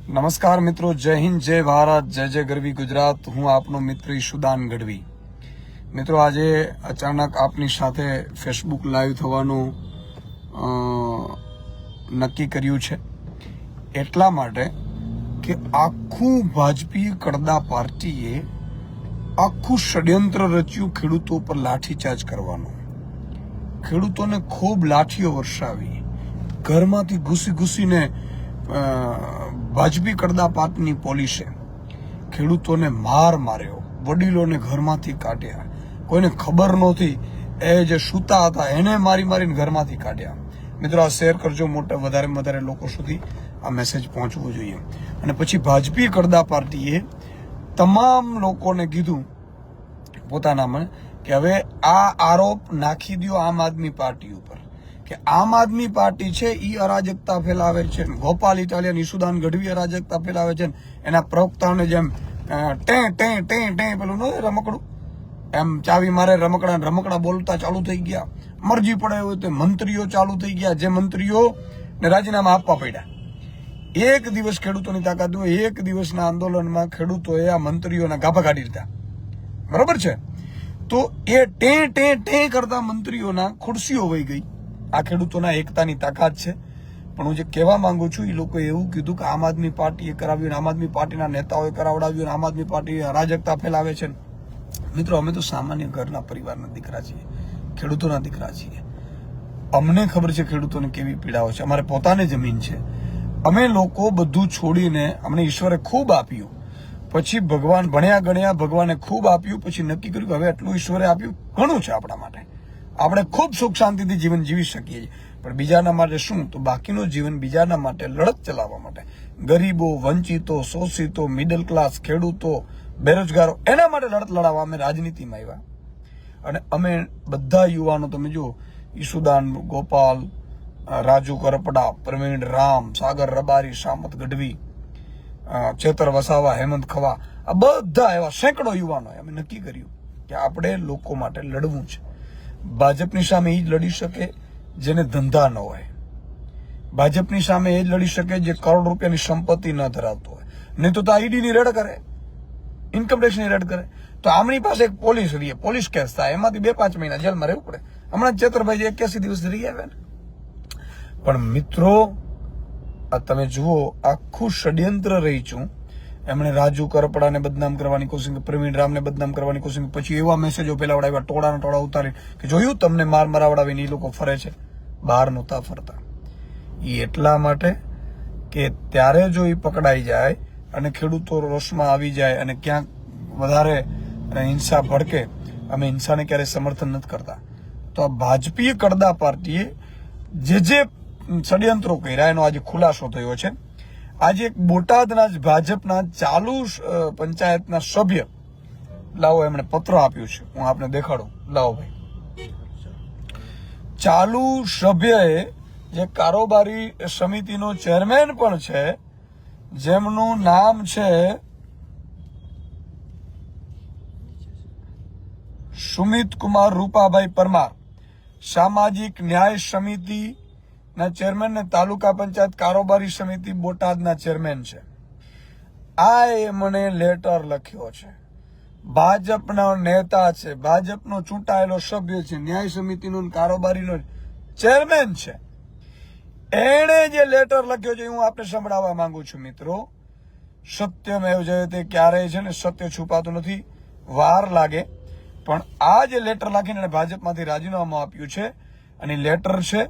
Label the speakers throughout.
Speaker 1: નમસ્કાર મિત્રો, જય હિન્દ, જય ભારત, જય જય ગરવી ગુજરાત. હું આપનો મિત્ર ઈશુદાન ગઢવી. મિત્રો, આજે અચાનક આપની સાથે ફેસબુક લાઈવ થવાનું નક્કી કર્યું છે એટલા માટે કે આખું ભાજપી કડદા પાર્ટીએ આખું ષડયંત્ર રચ્યું ખેડૂતો પર લાઠીચાર્જ કરવાનું. ખેડૂતોને ખૂબ લાઠીઓ વર્ષાવી, ઘરમાંથી ઘૂસીને ભાજપી કડદા પાર્ટીની પોલીસે ખેડૂતોને માર્યો, વડીલોને ઘરમાંથી કાઢ્યા, કોઈને ખબર નહોતી એ જે સૂતા હતા એને મારીને ઘરમાંથી કાઢ્યા. મિત્રો, આ શેર કરજો, વધારેમાં વધારે લોકો સુધી આ મેસેજ પહોંચવો જોઈએ. અને પછી ભાજપી કડદા પાર્ટીએ તમામ લોકોને કીધું પોતાનામાં કે હવે આ આરોપ નાખી દો આમ આદમી પાર્ટી ઉપર કે આમ આદમી પાર્ટી છે એ અરાજકતા ફેલાવે છે, ગોપાલ ઇટાલિયન, ઈશુદાન ગઢવી અરાજકતા ફેલાવે છે. એના પ્રવક્તાઓને જેમ પેલું રમકડું એમ ચાવી મારે રમકડા બોલતા ચાલુ થઈ ગયા. મરજી પડે હોય તો મંત્રીઓ ચાલુ થઈ ગયા, જે મંત્રીઓ ને રાજીનામા આપવા પડ્યા. એક દિવસ ખેડૂતોની તાકાત હોય, એક દિવસના આંદોલનમાં ખેડૂતોએ આ મંત્રીઓના ગાભા કાઢી દીધા. બરોબર છે? તો એ ટે કરતા મંત્રીઓના ખુરશીઓ વહી ગઈ. આ ખેડૂતોના એકતાની તાકાત છે. પણ હું જે કહેવા માંગુ છું, એ લોકોએ એવું કીધું કે આમ આદમી પાર્ટીએ કરાવ્યું, આમ આદમી પાર્ટીના નેતાઓએ કરાવડાવ્યું, આમ આદમી પાર્ટી અરાજકતા ફેલાવે છે. મિત્રો, અમે તો સામાન્ય ઘરના પરિવારના દીકરા છીએ, ખેડૂતોના દીકરા છીએ. અમને ખબર છે ખેડૂતોને કેવી પીડાઓ છે. અમારે પોતાની જમીન છે. અમે લોકો બધું છોડીને, અમને ઈશ્વરે ખૂબ આપ્યું, પછી ભગવાન ભણ્યા ગણ્યા, ભગવાને ખૂબ આપ્યું, પછી નક્કી કર્યું કે હવે એટલું ઈશ્વરે આપ્યું ઘણું છે આપણા માટે, આપણે ખૂબ સુખ શાંતિથી જીવન જીવી શકીએ છીએ. પણ બીજાના માટે શું? તો બાકીનું જીવન બીજાના માટે લડત ચલાવવા માટે, ગરીબો, વંચિતો, શોષિતો, મિડલ ક્લાસ, ખેડૂતો, બેરોજગારો, એના માટે લડત લડાવવા અમે રાજનીતિમાં આવ્યા. અને અમે બધા યુવાનો, તમે જુઓ, ઈશુદાન, ગોપાલ, રાજુ કરપડા, પ્રવીણ રામ, સાગર રબારી, સામત ગઢવી, ચેતર વસાવા, હેમંત ખવા, આ બધા એવા સેંકડો યુવાનોએ અમે નક્કી કર્યું કે આપણે લોકો માટે લડવું છે. ભાજપની સામે એ જ લડી શકે જેને ધંધા ન હોય. ભાજપની સામે એ જ લડી શકે જે કરોડ રૂપિયાની સંપત્તિ ન ધરાવતો હોય. નહીં તો ઈડીની રેડ કરે, ઇન્કમટેક્સની રેડ કરે. તો આમની પાસે એક પોલીસ કેસ થાય, એમાંથી 2-5 મહિના જેલમાં રહેવું પડે. હમણાં ચેતરભાઈ 81 દિવસ રહી આવ્યા ને. પણ મિત્રો, આ તમે જુઓ, આખું ષડયંત્ર રહી છું. એમણે રાજુ કરપડાને બદનામ કરવાની કોશિશ, પ્રવીણ રામને બદનામ કરવાની કોશિશ, પછી એવા મેસેજો પેલાવડાવ્યા, ટોળા ઉતારી કે જોયું તમને મરાવડાવીને એ લોકો ફરે છે. બહાર નહોતા ફરતા. એ એટલા માટે કે ત્યારે જો એ પકડાઈ જાય અને ખેડૂતો રોષમાં આવી જાય અને ક્યાંક વધારે હિંસા ભડકે, અમે હિંસાને ક્યારેય સમર્થન નથી કરતા. તો આ ભાજપી કડદા પાર્ટીએ જે ષડયંત્રો કર્યા એનો આજે ખુલાસો થયો છે. આજે એક બોટાદના જ ભાજપના ચાલુ પંચાયતના સભ્ય, લાવો, એમણે પત્ર આપ્યું છે, હું આપને દેખાડું. લાવો ભાઈ. ચાલુ સભ્યએ જે કારોબારી સમિતિનો ચેરમેન પણ છે, જેમનું નામ છે સુમિત કુમાર રૂપાભાઈ પરમાર, સામાજિક ન્યાય સમિતિ ના ચેરમેન ને તાલુકા પંચાયત કારોબારી સમિતિ બોટાદના ચેરમેન છે. આ એમણે લેટર લખ્યો છે. ભાજપના નેતા છે, ભાજપનો ચૂંટાયેલો સભ્ય છે, ન્યાય સમિતિનો કારોબારીનો ચેરમેન છે. એણે જે લેટર લખ્યો છે હું આપને સંભળાવવા માંગુ છું. મિત્રો, સત્યમેવ જયતે, ક્યારેય છે ને સત્ય છુપાતું નથી, વાર લાગે. પણ આ જે લેટર લખીને ભાજપમાંથી રાજીનામું આપ્યું છે, અને લેટર છે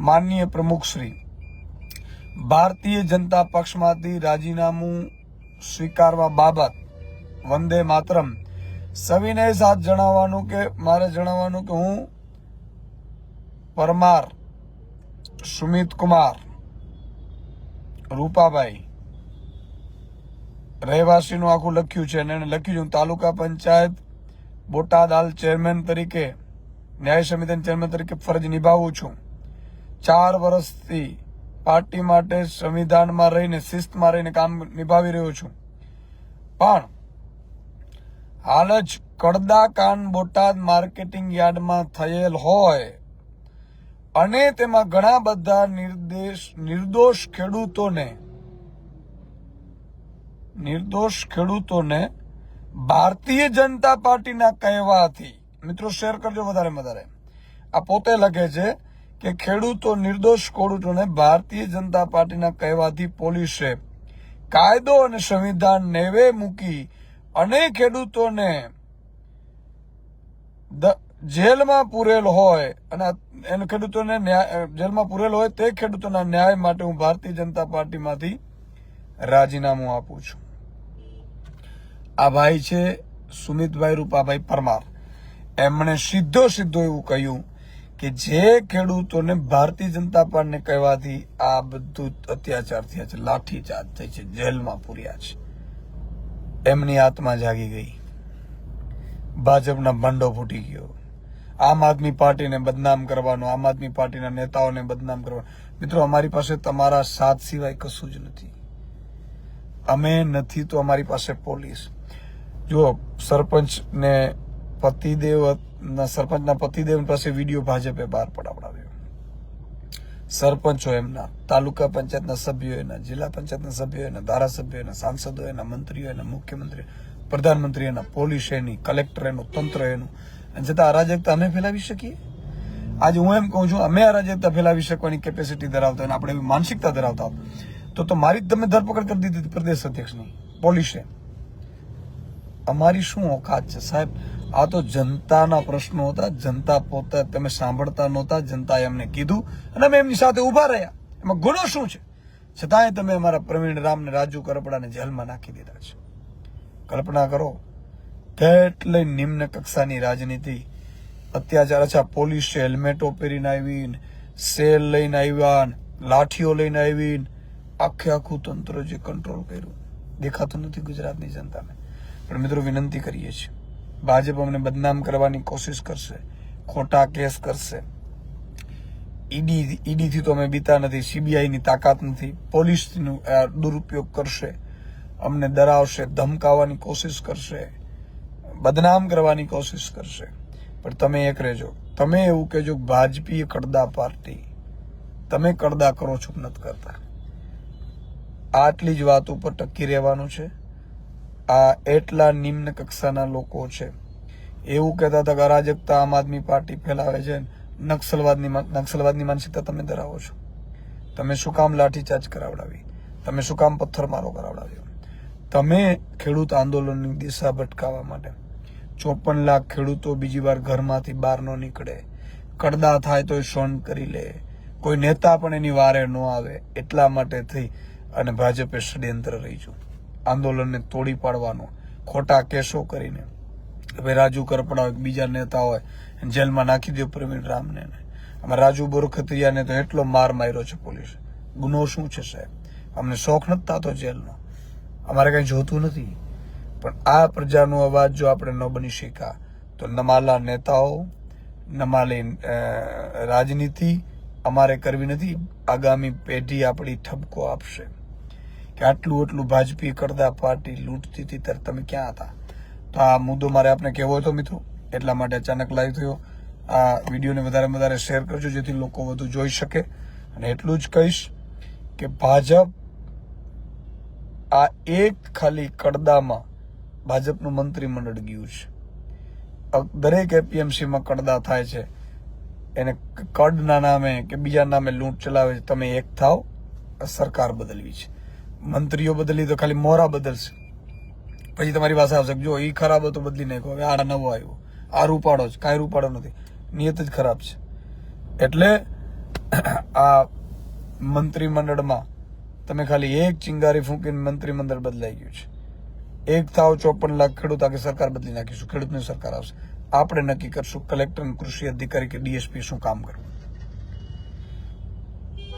Speaker 1: માનનીય પ્રમુખ શ્રી, ભારતીય જનતા પક્ષમાંથી રાજીનામું સ્વીકારવા બાબત વંદે માતરમ. સવિનય સાથ જણાવવાનું કે હું પરમાર સુમિત કુમાર રૂપાભાઈ, રહેવાસીનું આખું લખ્યું છે, અને એને લખ્યું છે તાલુકા પંચાયત બોટાદ હાલ ચેરમેન તરીકે, ન્યાય સમિતિના ચેરમેન તરીકે ફરજ નિભાવું છું. 4 વર્ષથી પાર્ટી માટે સંવિધાનમાં રહીને, શિસ્તમાં રહીને કામ નિભાવી રહ્યો છું. પણ હાલ જ કડદા કાંડ બોટાદ માર્કેટિંગ યાર્ડમાં થયેલ હોય અને તેમાં ઘણા બધા નિર્દોષ ખેડૂતોને નિર્દોષ ખેડૂતોને ભારતીય જનતા પાર્ટીના કહેવાથી, મિત્રો શેર કરજો વધારે વધારે, આ પોતે લખે છે કે નિર્દોષ ખેડૂતોને ભારતીય જનતા પાર્ટીના કહેવાથી પોલીસે કાયદો અને સંવિધાન નેવે મૂકી અને ખેડૂતોને જેલમાં પૂરેલ હોય અને એને ખેડૂતોને જેલમાં પૂરેલ હોય તે ખેડૂતોના ન્યાય માટે હું ભારતીય જનતા પાર્ટીમાંથી રાજીનામું આપું છું. આ ભાઈ છે સુમિતભાઈ રૂપાભાઈ પરમાર. એમણે સીધો એવું કહ્યું કે જે ખેડૂતોને ભારતીય જનતા પાર્ટીને કહેવાથી આ બધું અત્યાચાર થયા છે, લાઠીચાર્જ થઈ છે, જેલમાં પૂર્યા છે, એમની આત્મા જાગી ગઈ. ભાજપના ભંડો ફૂટી ગયો. આમ આદમી પાર્ટીને બદનામ કરવાનો, આમ આદમી પાર્ટીના નેતાઓને બદનામ કરવાનો. મિત્રો અમારી પાસે તમારા સાથ સિવાય કશું જ નથી. અમે નથી તો અમારી પાસે પોલીસ. જો સરપંચના પતિદેવ પાસે વિડીયો ભાજપે બહાર પડાવડાવ્યો. સરપંચો એમના, તાલુકા પંચાયતના સભ્યો એના, જિલ્લા પંચાયતના સભ્યો એના, ધારાસભ્યો એના, સાંસદો એના, મંત્રીઓ એના, મુખ્યમંત્રી, પ્રધાનમંત્રી એના, પોલીસ એની, કલેક્ટર એનું, તંત્ર એનું. અને છતાં અરાજકતા અમે ફેલાવી શકીએ? આજે હું એમ કહું છું, અમે અરાજકતા ફેલાવી શકવાની કેપેસિટી ધરાવતા અને આપણે એવી માનસિકતા ધરાવતા તો મારી તમે ધરપકડ કરી દીધી પ્રદેશ અધ્યક્ષની પોલીસે. અમારી શું ઓકાત છે સાહેબ? આ તો જનતાના પ્રશ્નો હતા. જનતા પોતે તમે સાંભળતા નહોતા. જનતાએ અમને કીધું અને અમે એમની સાથે ઉભા રહ્યા. એમાં ગુનો શું છે? છતાંય તમે અમારા પ્રવીણ રામને, રાજુ કરપડાને જેલમાં નાખી દીધા છે. કલ્પના કરો કેટલી નિમ્ન કક્ષાની રાજનીતિ, અત્યાચાર. અચ્છા, પોલીસે હેલ્મેટો પહેરીને આવીને, સેલ લઈને આવ્યા, લાઠીઓ લઈને આવીને આખું તંત્ર જે કંટ્રોલ કર્યું દેખાતું નથી ગુજરાતની જનતાને. પણ મિત્રો વિનંતી કરીએ છીએ, ભાજપ અમને બદનામ કરવાની કોશિશ કરશે, ખોટા કેસ કરશે. ઈડીથી તો અમે બીતા નથી, સીબીઆઈની તાકાત નથી, પોલીસનો દુરુપયોગ કરશે, અમને ડરાવશે, ધમકાવવાની કોશિશ કરશે, બદનામ કરવાની કોશિશ કરશે. પણ તમે એક રહેજો, તમે એવું કહેજો ભાજપી કડદા પાર્ટી, તમે કડદા કરો છો નથી કરતા. આટલી જ વાત ઉપર ટકી રહેવાનું છે. આ એટલા નિમ્ન કક્ષાના લોકો છે. એવું કહેતા હતા કે અરાજકતા આમ આદમી પાર્ટી ફેલાવે છે, નક્સલવાદની માનસિકતા તમે ધરાવો છો. તમે શું કામ લાઠીચાર્જ કરાવડાવી? તમે શું કામ પથ્થરમારો કરાવડાવ્યો? તમે ખેડૂત આંદોલનની દિશા ભટકાવવા માટે 54 લાખ ખેડૂતો બીજી વાર ઘરમાંથી બહાર ન નીકળે, કડદા થાય તો સહન કરી લે, કોઈ નેતા પણ એની વારે ન આવે, એટલા માટે થઈ અને ભાજપે ષડયંત્ર રચ્યું આંદોલનને તોડી પાડવાનો, ખોટા કેસો કરીને. હવે રાજુ કરપડા બીજા નેતા હોય જેલમાં નાખી દો પ્રવીણ રામને. આમાં રાજુ બોરખતિયાને તો એટલો માર માર્યો છે પોલીસે. ગુનો શું છે સાહેબ? અમને શોખ નથી થતો જેલનો, અમારે કઈ જોતું નથી. પણ આ પ્રજાનો અવાજ જો આપણે ન બની શક્યા તો નમાલા નેતાઓ, નમાલી રાજનીતિ અમારે કરવી નથી. આગામી પેઢી આપણી ઠપકો આપશે કે આટલું ભાજપી કડદા પાર્ટી લૂંટતી હતી ત્યારે તમે ક્યાં હતા? તો આ મુદ્દો મારે આપને કહેવો હતો મિત્રો, એટલા માટે અચાનક લાઈવ થયો. આ વિડીયોને વધારે શેર કરજો જેથી લોકો વધુ જોઈ શકે. અને એટલું જ કહીશ કે ભાજપ આ એક ખાલી કડદામાં ભાજપનું મંત્રીમંડળ ગયું છે. દરેક એપીએમસીમાં કડદા થાય છે, એને કડના નામે કે બીજા નામે લૂંટ ચલાવે છે. તમે એક થાવ, સરકાર બદલવી છે, મંત્રીઓ બદલી તો ખાલી મોરા બદલશે, પછી તમારી પાસે આવશે જો એ ખરાબ હતો બદલી નાખો, હવે આ નવો આવ્યો, આ રૂપાડો છે. કાંઈ રૂપાડો નથી, નિયત જ ખરાબ છે. એટલે આ મંત્રીમંડળમાં તમે ખાલી એક ચિંગારી ફૂંકીને મંત્રીમંડળ બદલાઈ ગયું છે. એક થાવ 54 લાખ ખેડૂત આખી સરકાર બદલી નાખીશું, ખેડૂતની સરકાર આવશે. આપણે નક્કી કરશું કલેક્ટર, કૃષિ અધિકારી કે ડીએસપી શું કામ કરવું.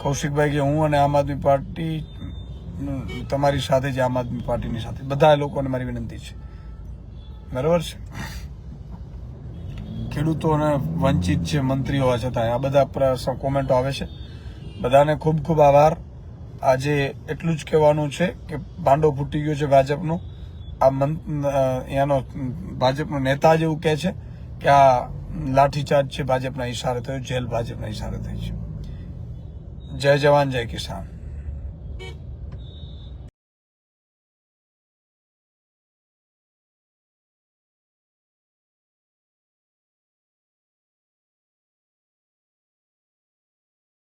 Speaker 1: કૌશિકભાઈ કે હું અને આમ આદમી પાર્ટી તમારી સાથે જ, આમ આદમી પાર્ટીની સાથે બધા લોકોને મારી વિનંતી છે, બરાબર છે. ખેડૂતોને વંચિત છે મંત્રીઓ હોવા છતાં આ બધા કોમેન્ટો આવે છે. બધાને ખૂબ ખૂબ આભાર. આજે એટલું જ કહેવાનું છે કે ભાંડો ફૂટી ગયો છે ભાજપનો. એનો ભાજપનો નેતા જ એવું કહે છે કે આ લાઠીચાર્જ છે ભાજપના ઇશારે થયો, જેલ ભાજપના ઇશારે થઈ છે. જય જવાન જય કિસાન.